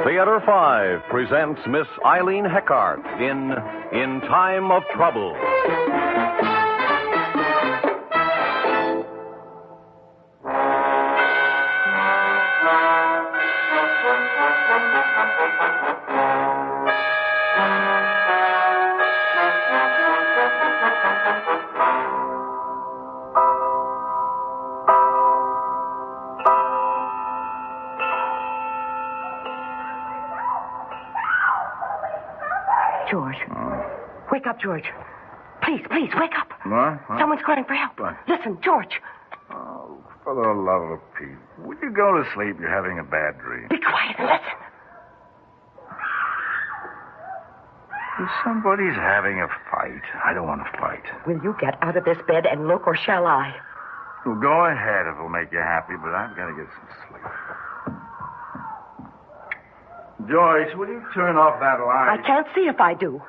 Theater 5 presents Miss Eileen Heckart in Time of Trouble. George. Wake up, George. Please, wake up. What? Someone's crying for help. What? Listen, George. Oh, for the love of Pete. Will you go to sleep? You're having a bad dream. Be quiet and listen. Somebody's having a fight. I don't want to fight. Will you get out of this bed and look, or shall I? Well, go ahead if it'll make you happy, but I've got to get some sleep. Joyce, will you turn off that light? I can't see if I do.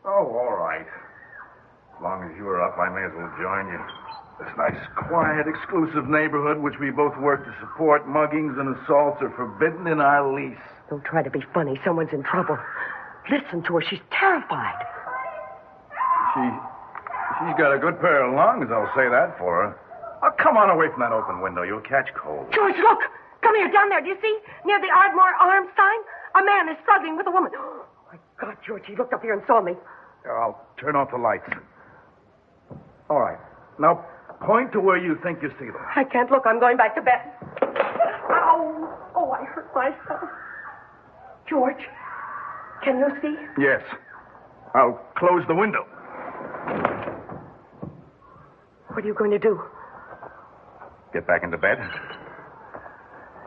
Oh, all right. As long as you're up, I may as well join you. This nice, quiet, exclusive neighborhood which we both work to support, muggings and assaults are forbidden in our lease. Don't try to be funny. Someone's in trouble. Listen to her. She's terrified. She's got a good pair of lungs, I'll say that for her. Oh, come on away from that open window. You'll catch cold. George, look. Come here, down there. Do you see? Near the Ardmore Arms sign? A man is struggling with a woman. Oh, my God, George, he looked up here and saw me. Here, I'll turn off the lights. All right. Now, point to where you think you see them. I can't look. I'm going back to bed. Ow. Oh, I hurt myself. George, can you see? Yes. I'll close the window. What are you going to do? Get back into bed.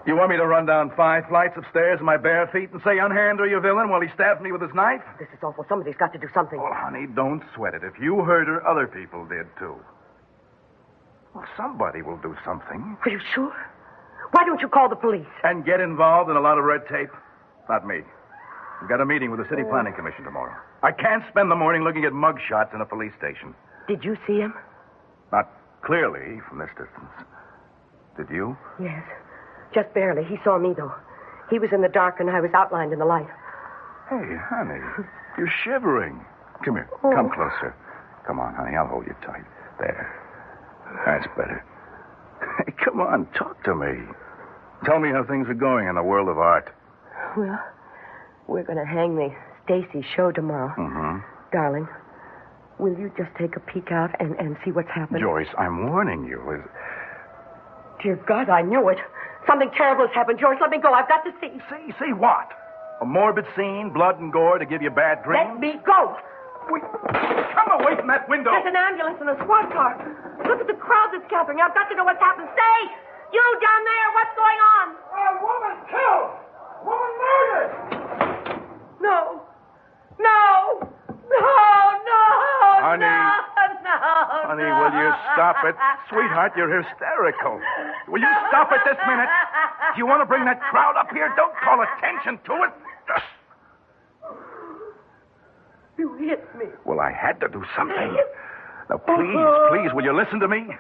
You want me to run down 5 flights of stairs in my bare feet and say, unhand her, you villain, while he stabs me with his knife? This is awful. Somebody's got to do something. Oh, honey, don't sweat it. If you hurt her, other people did, too. Well, somebody will do something. Are you sure? Why don't you call the police? And get involved in a lot of red tape? Not me. We've got a meeting with the City Planning Commission tomorrow. I can't spend the morning looking at mug shots in a police station. Did you see him? Not clearly from this distance. Did you? Yes. Just barely. He saw me, though. He was in the dark, and I was outlined in the light. Hey, honey, you're shivering. Come here. Oh. Come closer. Come on, honey. I'll hold you tight. There. That's better. Hey, come on. Talk to me. Tell me how things are going in the world of art. Well, we're going to hang the Stacy show tomorrow. Mm-hmm. Darling, will you just take a peek out and see what's happened? Joyce, I'm warning you. Dear God, I knew it. Something terrible has happened. George, let me go. I've got to see. See what? A morbid scene, blood and gore to give you bad dreams? Let me go. Come away from that window. There's an ambulance and a squad car. Look at the crowd that's gathering. I've got to know what's happened. Stay! You down there, what's going on? A woman killed! Woman murdered! No. Honey. Honey, will you stop it? Sweetheart, you're hysterical. Will you stop it this minute? Do you want to bring that crowd up here? Don't call attention to it. You hit me. Well, I had to do something. Now, please, will you listen to me?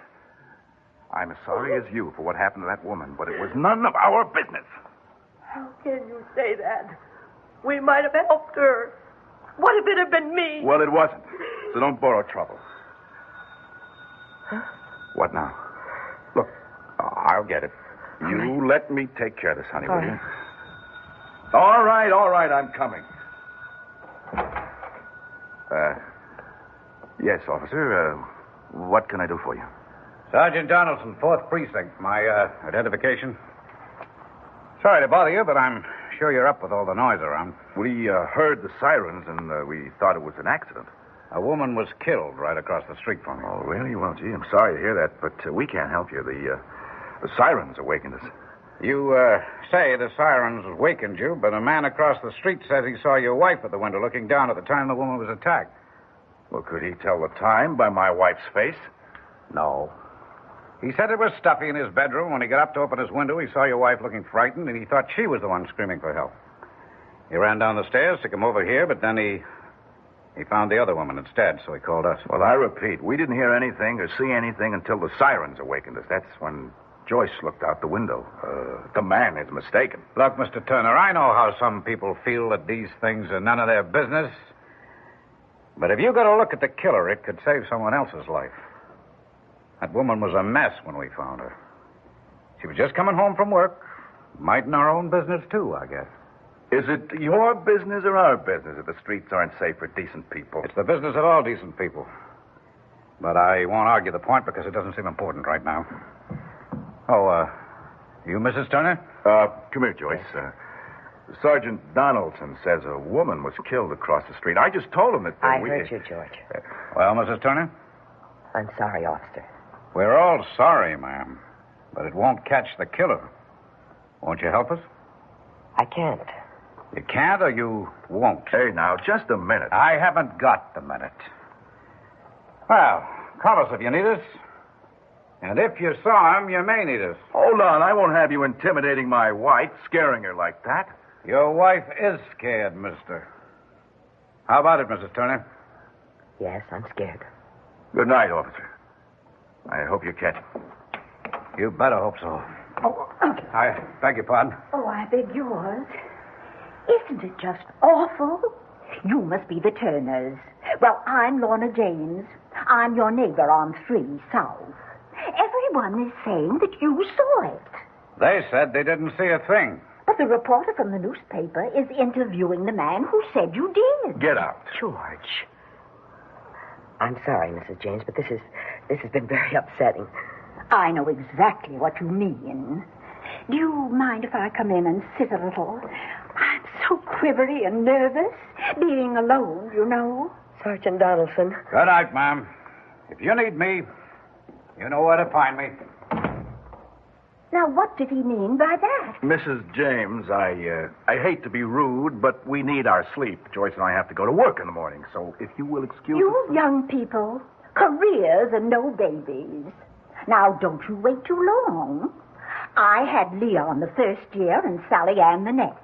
I'm as sorry as you for what happened to that woman, but it was none of our business. How can you say that? We might have helped her. What if it had been me? Well, it wasn't. So don't borrow trouble. Huh? What now? Look, I'll get it. You let me take care of this, honey, will you? All right, I'm coming. Yes, officer. What can I do for you? Sergeant Donaldson, 4th Precinct. My identification? Sorry to bother you, but I'm sure you're up with all the noise around. We heard the sirens, and we thought it was an accident. A woman was killed right across the street from me. Oh, really? Well, gee, I'm sorry to hear that, but we can't help you. The sirens awakened us. You say the sirens wakened you, but a man across the street says he saw your wife at the window looking down at the time the woman was attacked. Well, could he tell the time by my wife's face? No. He said it was stuffy in his bedroom. When he got up to open his window, he saw your wife looking frightened, and he thought she was the one screaming for help. He ran down the stairs to come over here, but then he found the other woman instead, so he called us. Well, I repeat, we didn't hear anything or see anything until the sirens awakened us. That's when Joyce looked out the window. The man is mistaken. Look, Mr. Turner, I know how some people feel that these things are none of their business. But if you got a look at the killer, it could save someone else's life. That woman was a mess when we found her. She was just coming home from work. Minding our own business, too, I guess. Is it your business or our business that the streets aren't safe for decent people? It's the business of all decent people. But I won't argue the point because it doesn't seem important right now. Oh, you Mrs. Turner? Come here, Joyce. Sergeant Donaldson says a woman was killed across the street. I just told him that... I heard you, George. Well, Mrs. Turner? I'm sorry, officer. We're all sorry, ma'am. But it won't catch the killer. Won't you help us? I can't. You can't or you won't? Hey, now, just a minute. I haven't got the minute. Well, call us if you need us. And if you saw him, you may need us. Hold on. I won't have you intimidating my wife, scaring her like that. Your wife is scared, mister. How about it, Mrs. Turner? Yes, I'm scared. Good night, officer. I hope you catch him. You better hope so. Oh, I beg your pardon. oh, I beg yours. Isn't it just awful? You must be the Turners. Well, I'm Lorna James. I'm your neighbor on 3 South. Everyone is saying that you saw it. They said they didn't see a thing. But the reporter from the newspaper is interviewing the man who said you did. Get out. George. I'm sorry, Mrs. James, but this has been very upsetting. I know exactly what you mean. Do you mind if I come in and sit a little? I'm so quivery and nervous, being alone, you know. Sergeant Donaldson. Good night, ma'am. If you need me, you know where to find me. Now, what did he mean by that? Mrs. James, I hate to be rude, but we need our sleep. Joyce and I have to go to work in the morning, so if you will excuse You us... young people, careers and no babies. Now, don't you wait too long. I had Leon the first year and Sally Ann the next.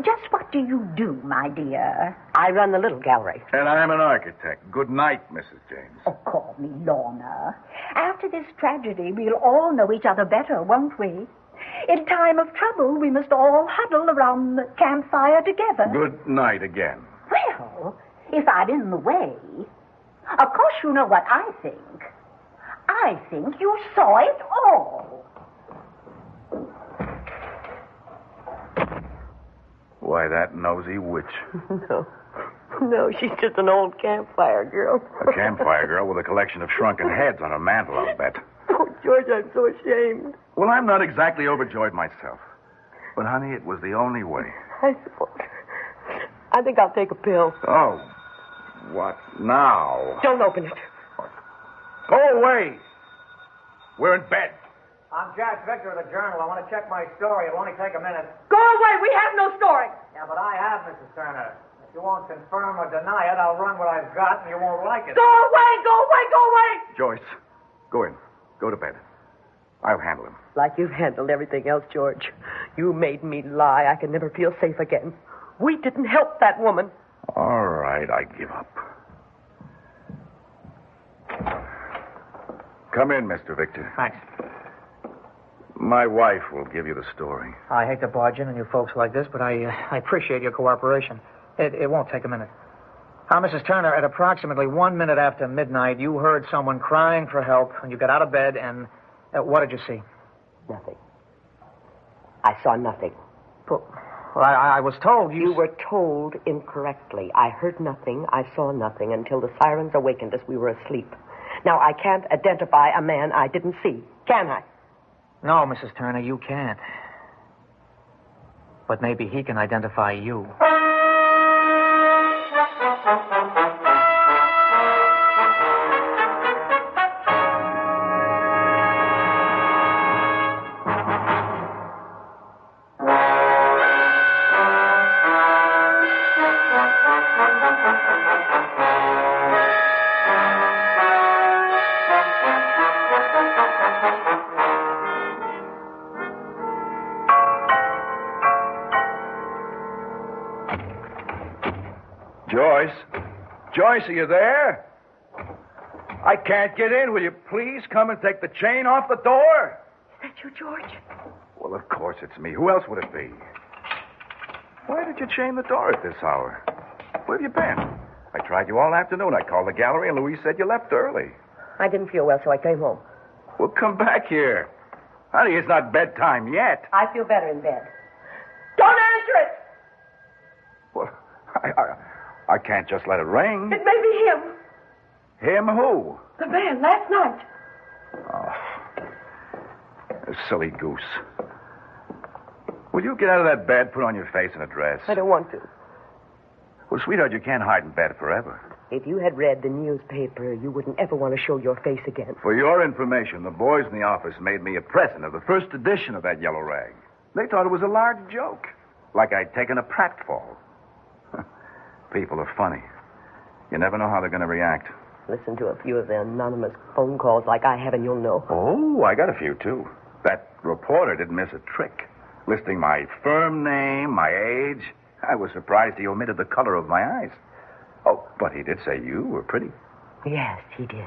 Just what do you do, my dear? I run the little gallery. And I'm an architect. Good night, Mrs. James. Oh, call me Lorna. After this tragedy, we'll all know each other better, won't we? In time of trouble, we must all huddle around the campfire together. Good night again. Well, if I'm in the way, of course you know what I think. I think you saw it all. Why, that nosy witch. No, she's just an old campfire girl. A campfire girl with a collection of shrunken heads on her mantel, I'll bet. Oh, George, I'm so ashamed. Well, I'm not exactly overjoyed myself. But, honey, it was the only way. I suppose. I think I'll take a pill. Oh, what now? Don't open it. Go away. We're in bed. I'm Jack Victor of the Journal. I want to check my story. It'll only take a minute. Go away. We have no story. Yeah, but I have, Mrs. Turner. If you won't confirm or deny it, I'll run what I've got, and you won't like it. Go away. Go away. Go away. Joyce, go in. Go to bed. I'll handle him. Like you've handled everything else, George. You made me lie. I can never feel safe again. We didn't help that woman. All right, I give up. Come in, Mr. Victor. Thanks. My wife will give you the story. I hate to barge in on you folks like this, but I appreciate your cooperation. It won't take a minute. Now, Mrs. Turner, at approximately 1 minute after midnight, you heard someone crying for help, and you got out of bed, and what did you see? Nothing. I saw nothing. Well, I was told You were told incorrectly. I heard nothing. I saw nothing until the sirens awakened us. We were asleep. Now, I can't identify a man I didn't see, can I? No, Mrs. Turner, you can't. But maybe he can identify you. Joyce, are you there? I can't get in. Will you please come and take the chain off the door? Is that you, George? Well, of course it's me. Who else would it be? Why did you chain the door at this hour? Where have you been? I tried you all afternoon. I called the gallery, and Louise said you left early. I didn't feel well, so I came home. Well, come back here. Honey, it's not bedtime yet. I feel better in bed. Don't answer it! Well, I can't just let it ring. It may be him. Him who? The man, last night. Oh, a silly goose. Will you get out of that bed, put on your face and a dress? I don't want to. Well, sweetheart, you can't hide in bed forever. If you had read the newspaper, you wouldn't ever want to show your face again. For your information, the boys in the office made me a present of the first edition of that yellow rag. They thought it was a large joke, like I'd taken a pratfall. People are funny. You never know how they're going to react. Listen to a few of the anonymous phone calls like I have, and you'll know. Oh, I got a few, too. That reporter didn't miss a trick. Listing my firm name, my age. I was surprised he omitted the color of my eyes. Oh, but he did say you were pretty. Yes, he did.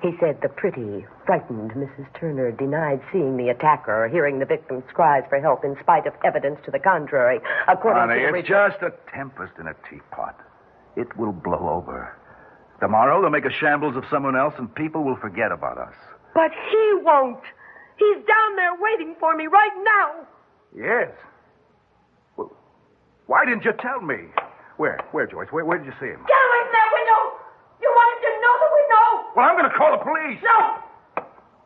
He said the pretty, frightened Mrs. Turner denied seeing the attacker or hearing the victim's cries for help in spite of evidence to the contrary. According Honey, to the it's just a tempest in a teapot. It will blow over. Tomorrow they'll make a shambles of someone else and people will forget about us. But he won't. He's down there waiting for me right now. Yes. Well, why didn't you tell me? Where, Joyce? Where did you see him? Get away from that window! You wanted to know the window! Well, I'm going to call the police.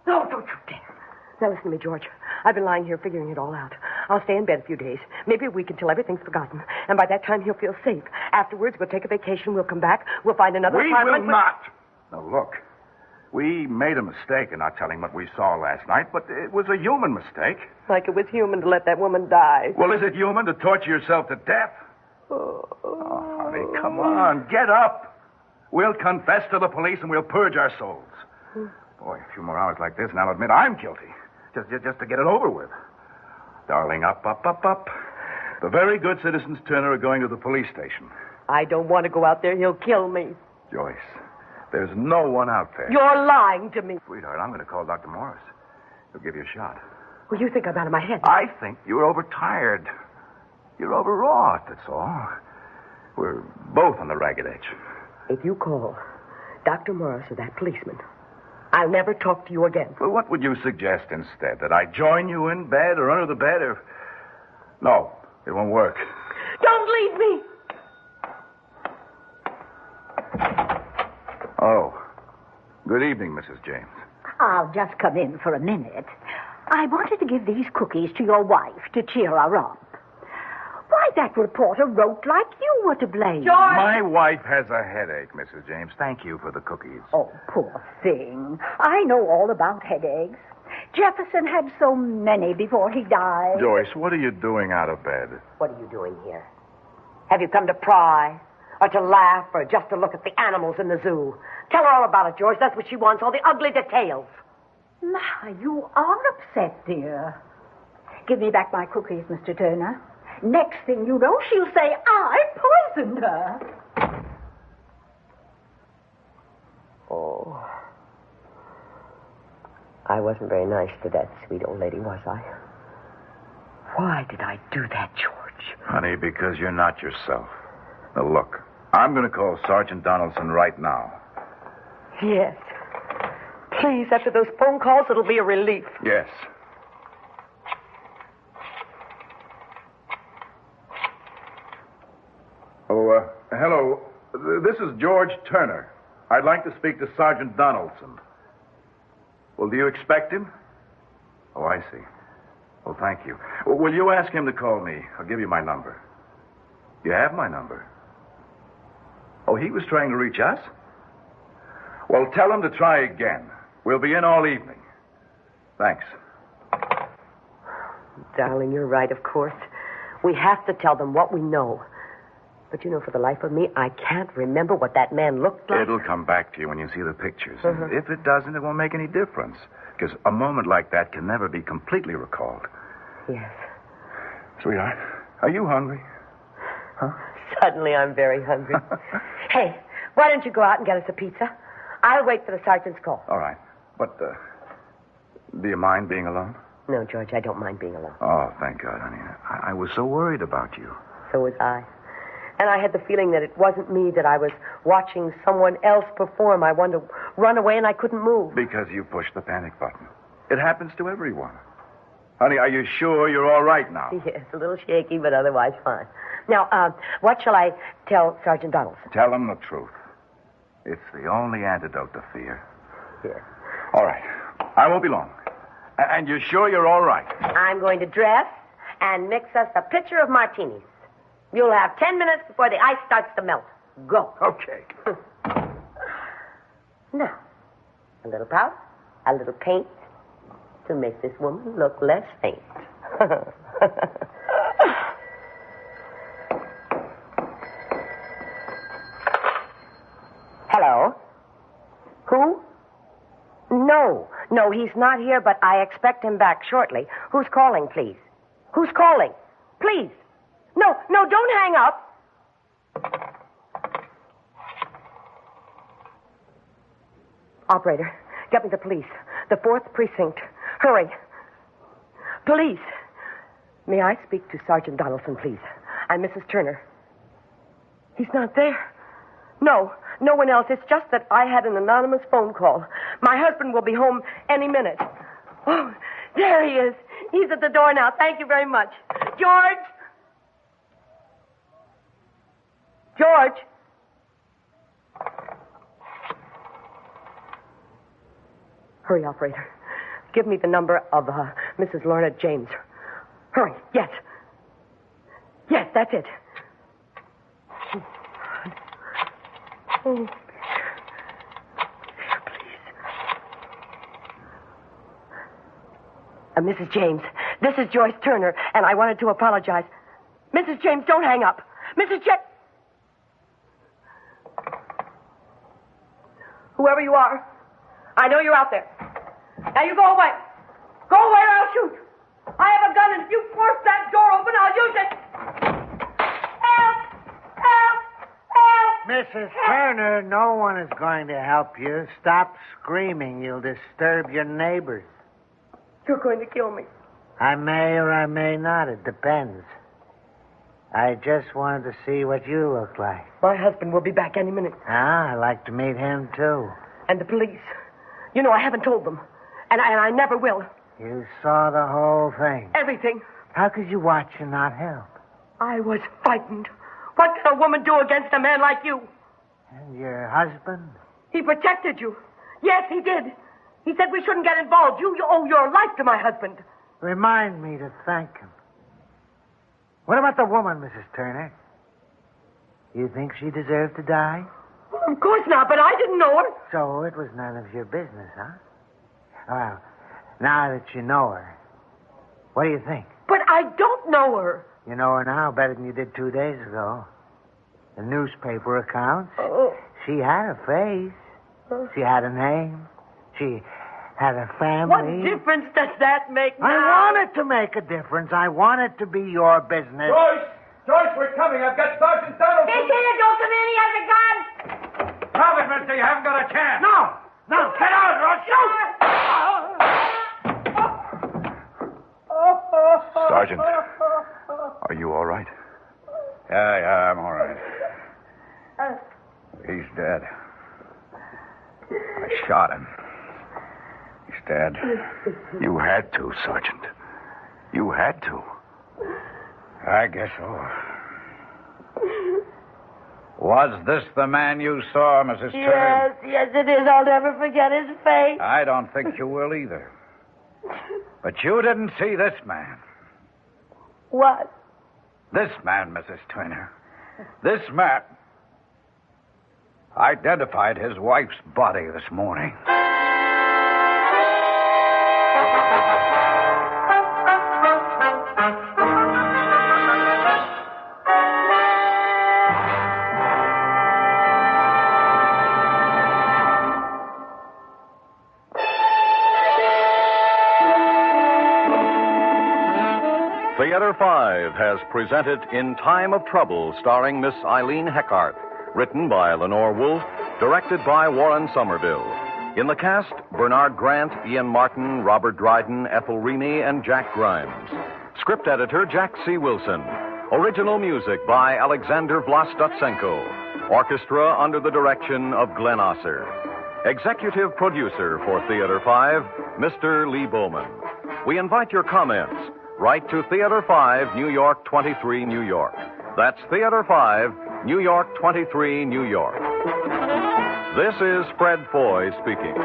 No, don't you dare. Now listen to me, George. I've been lying here figuring it all out. I'll stay in bed a few days, maybe a week until everything's forgotten. And by that time, he'll feel safe. Afterwards, we'll take a vacation, we'll come back, we'll find another apartment. We will not. Now, look. We made a mistake in not telling what we saw last night, but it was a human mistake. Like it was human to let that woman die. Well, is it human to torture yourself to death? Oh, honey, come on. Get up. We'll confess to the police and we'll purge our souls. Boy, a few more hours like this and I'll admit I'm guilty. Just to get it over with. Darling, up. The very good citizens Turner are going to the police station. I don't want to go out there. He'll kill me. Joyce, there's no one out there. You're lying to me. Sweetheart, I'm going to call Dr. Morris. He'll give you a shot. Well, you think I'm out of my head. I think you're overtired. You're overwrought, that's all. We're both on the ragged edge. If you call Dr. Morris or that policeman, I'll never talk to you again. Well, what would you suggest instead? That I join you in bed or under the bed or... No, it won't work. Don't leave me! Oh. Good evening, Mrs. James. I'll just come in for a minute. I wanted to give these cookies to your wife to cheer her up. Why, that reporter wrote like you were to blame. George! My wife has a headache, Mrs. James. Thank you for the cookies. Oh, poor thing. I know all about headaches. Jefferson had so many before he died. Joyce, what are you doing out of bed? What are you doing here? Have you come to pry? Or to laugh? Or just to look at the animals in the zoo? Tell her all about it, George. That's what she wants, all the ugly details. My, you are upset, dear. Give me back my cookies, Mr. Turner. Next thing you know, she'll say I poisoned her. Oh. I wasn't very nice to that sweet old lady, was I? Why did I do that, George? Honey, because you're not yourself. Now, look, I'm going to call Sergeant Donaldson right now. Yes. Please, after those phone calls, it'll be a relief. Yes. Oh, hello. This is George Turner. I'd like to speak to Sergeant Donaldson. Well, do you expect him? Oh, I see. Well, thank you. Well, will you ask him to call me? I'll give you my number. You have my number. Oh, he was trying to reach us? Well, tell him to try again. We'll be in all evening. Thanks. Darling, you're right, of course. We have to tell them what we know. But you know, for the life of me, I can't remember what that man looked like. It'll come back to you when you see the pictures. And if it doesn't, it won't make any difference. Because a moment like that can never be completely recalled. Yes. Sweetheart, are you hungry? Huh? Suddenly I'm very hungry. Hey, why don't you go out and get us a pizza? I'll wait for the sergeant's call. All right. But, do you mind being alone? No, George, I don't mind being alone. Oh, thank God, honey. I was so worried about you. So was I. And I had the feeling that it wasn't me, that I was watching someone else perform. I wanted to run away and I couldn't move. Because you pushed the panic button. It happens to everyone. Honey, are you sure you're all right now? Yes, a little shaky, but otherwise fine. Now, what shall I tell Sergeant Donaldson? Tell him the truth. It's the only antidote to fear. Yes. All right. I won't be long. And you're sure you're all right? I'm going to dress and mix us a pitcher of martinis. You'll have 10 minutes before the ice starts to melt. Go. Okay. Now, a little powder, a little paint to make this woman look less faint. Hello? Who? No, he's not here, but I expect him back shortly. Who's calling, please? Who's calling? Please. No, don't hang up. Operator, get me the police. The 4th precinct. Hurry. Police. May I speak to Sergeant Donaldson, please? I'm Mrs. Turner. He's not there. No one else. It's just that I had an anonymous phone call. My husband will be home any minute. Oh, there he is. He's at the door now. Thank you very much. George! George! Hurry, operator. Give me the number of Mrs. Lorna James. Hurry. Yes. Yes, that's it. Oh, there, please. Mrs. James, this is Joyce Turner, and I wanted to apologize. Mrs. James, don't hang up. Mrs. James. Whoever you are, I know you're out there. Now you go away. Go away or I'll shoot. I have a gun, and if you force that door open, I'll use it. Help! Help! Help! Mrs. Turner, no one is going to help you. Stop screaming. You'll disturb your neighbors. You're going to kill me. I may or I may not. It depends. I just wanted to see what you look like. My husband will be back any minute. I'd like to meet him, too. And the police. You know, I haven't told them. And I never will. You saw the whole thing. Everything. How could you watch and not help? I was frightened. What can a woman do against a man like you? And your husband? He protected you. Yes, he did. He said we shouldn't get involved. You owe your life to my husband. Remind me to thank him. What about the woman, Mrs. Turner? You think she deserved to die? Of course not, but I didn't know her. So it was none of your business, huh? Well, now that you know her, what do you think? But I don't know her. You know her now better than you did 2 days ago. The newspaper accounts. Oh. She had a face. She had a name. She had a family. What difference does that make now? I want it to make a difference. I want it to be your business. Joyce, we're coming. I've got Sergeant Donaldson. He's here. Don't come in. He has a gun. Drop it, mister. You haven't got a chance. No, get out or I'll shoot. Sergeant, are you all right? Yeah, I'm all right. He's dead. I shot him. He's dead. You had to, Sergeant. You had to. I guess so. Was this the man you saw, Mrs. Turner? Yes, it is. I'll never forget his face. I don't think you will either. But you didn't see this man. What? This man, Mrs. Turner. This man identified his wife's body this morning. Theater 5 has presented In Time of Trouble, starring Miss Eileen Heckart. Written by Lenore Wolfe, directed by Warren Somerville. In the cast, Bernard Grant, Ian Martin, Robert Dryden, Ethel Reaney, and Jack Grimes. Script editor, Jack C. Wilson. Original music by Alexander Vlastotsenko. Orchestra under the direction of Glenn Osser. Executive producer for Theater 5, Mr. Lee Bowman. We invite your comments. Write to Theater 5, New York 23, New York. That's Theater 5, New York 23, New York. This is Fred Foy speaking.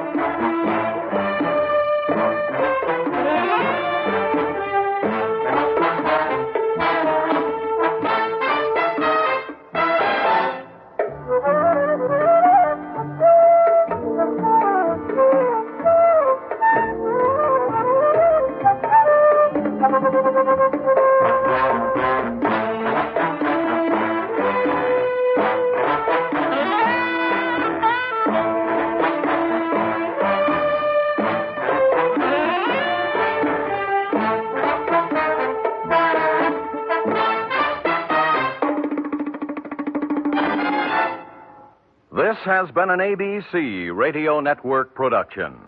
This has been an ABC Radio Network production.